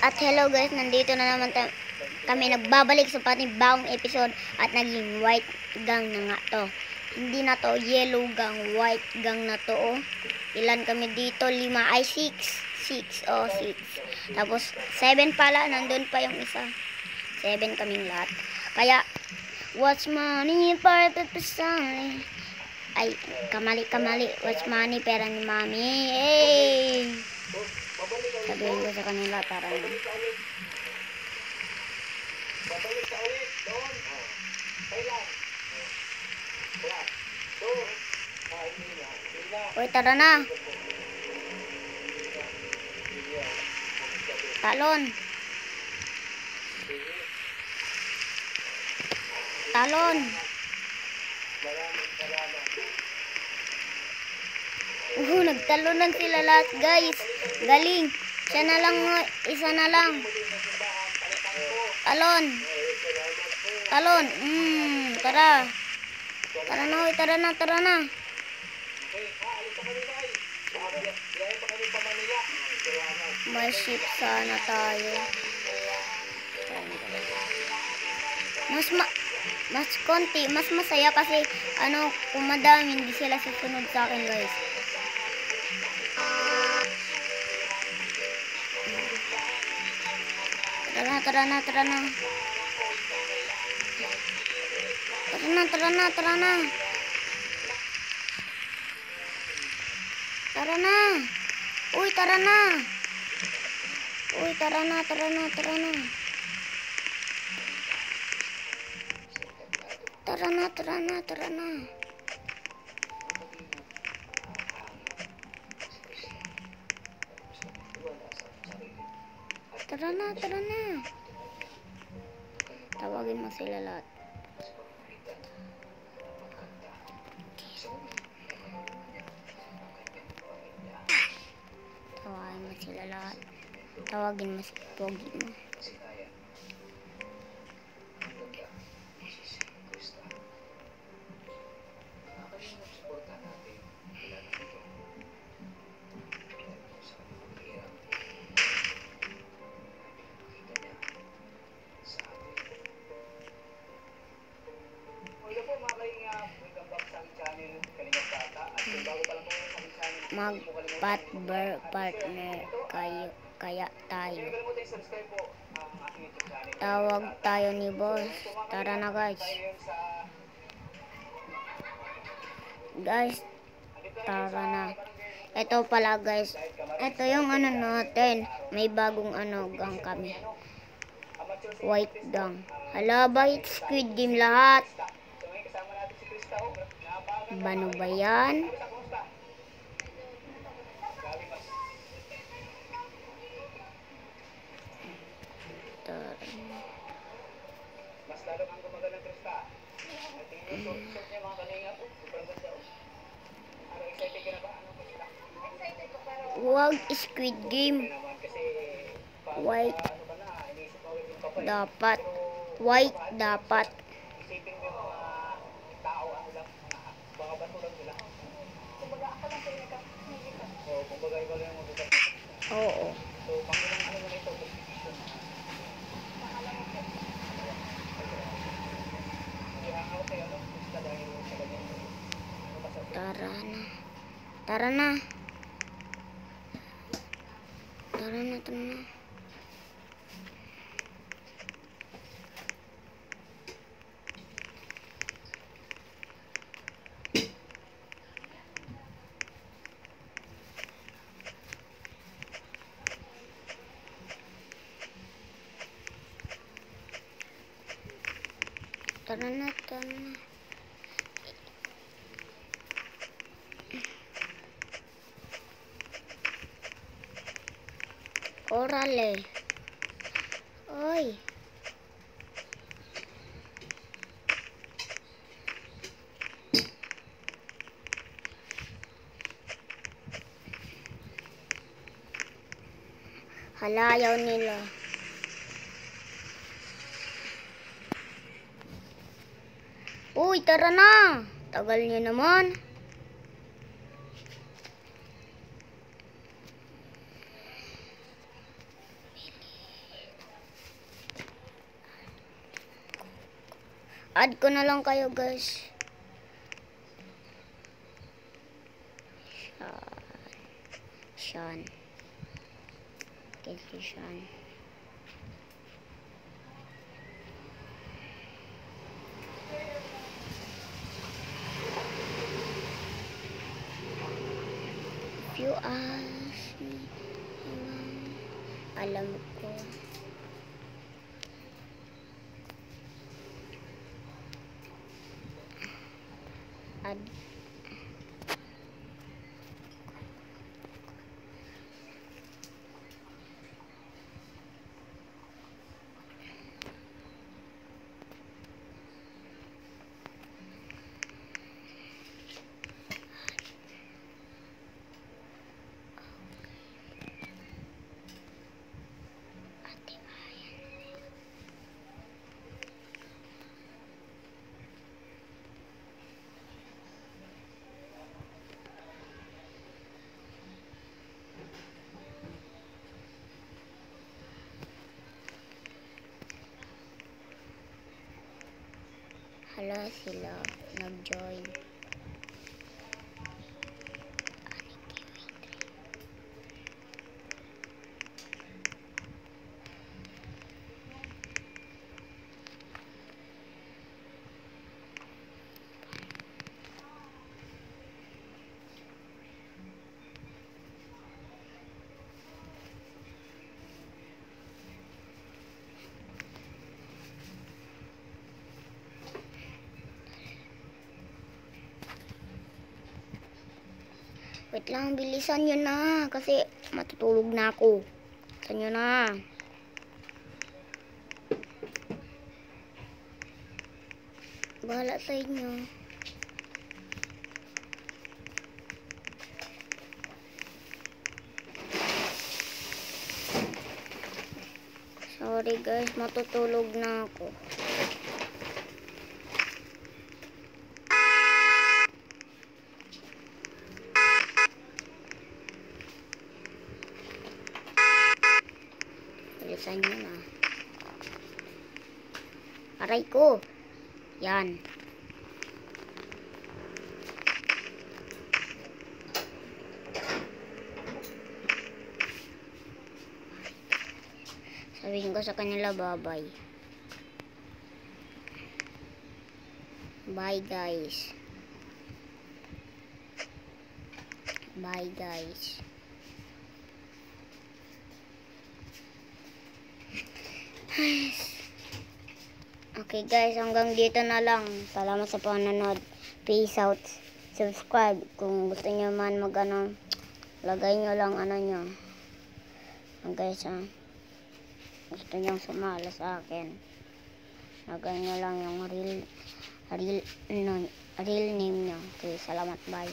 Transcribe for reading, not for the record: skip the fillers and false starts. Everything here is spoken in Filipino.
At hello guys, nandito na naman kami nagbabalik sa panibagong episode at naging white gang na nga to. Hindi na to yellow gang, white gang na to. Oh. Ilan kami dito? 5 ay 6. 6 oh 6. Tapos 7 pala, nandun pa yung isa. 7 kaming lahat. Kaya what's money part of the sun? Ay, kamali. What's money pera ni mami? Hey! Sabihin ko sa kanila, tara na. Babalik ka ulit doon. Kailan? Uy, tara na. Talon. Talon. Nagtalunan sila lahat, guys. Galing. Isa na lang. Talon. Talon. Tara. Tara na, uy. Tara na. May ship sana tayo. Mas konti, mas masaya kasi kung madami hindi sila susunod sa akin, guys. Tara na. Tara na. Uy, tara na. Tara na. Tawagin mo sila lahat. Tawagin mo si Pogi mo. Partner kayo, kaya tayo. Tawag tayo ni boss. Tara na, guys. Tara na. Ito pala, guys. Ito yung natin. May bagong gang kami. White gang. Hala ba, it's Squid Game lahat? Bano ba yan? Wag Squid Game. White dapat. Oo. Tara na. Orale. Oy. Halayaw nila. Uy, tara na. Tagal niyo naman. Add ko na lang kayo, guys. Sean. Okay, si Sean. If you ask me, alam ko. Add. Hala sila nag-join. Wait lang, bilisan nyo na. Kasi matutulog na ako. Bilisan nyo na. Bahala sa inyo. Sorry guys, matutulog na ako. Bilisan nyo na. Aray ko. Yan. Sabihin ko sa kanila bye-bye. Bye guys. Bye guys. Okay guys, hanggang dito na lang. Salamat sa panonood. Peace out. Subscribe kung gusto niyo man lagay nyo lang nyo. Guys, gusto nyo sumala sa akin. Lagay nyo lang yung real name nyo. Okay, salamat, bye.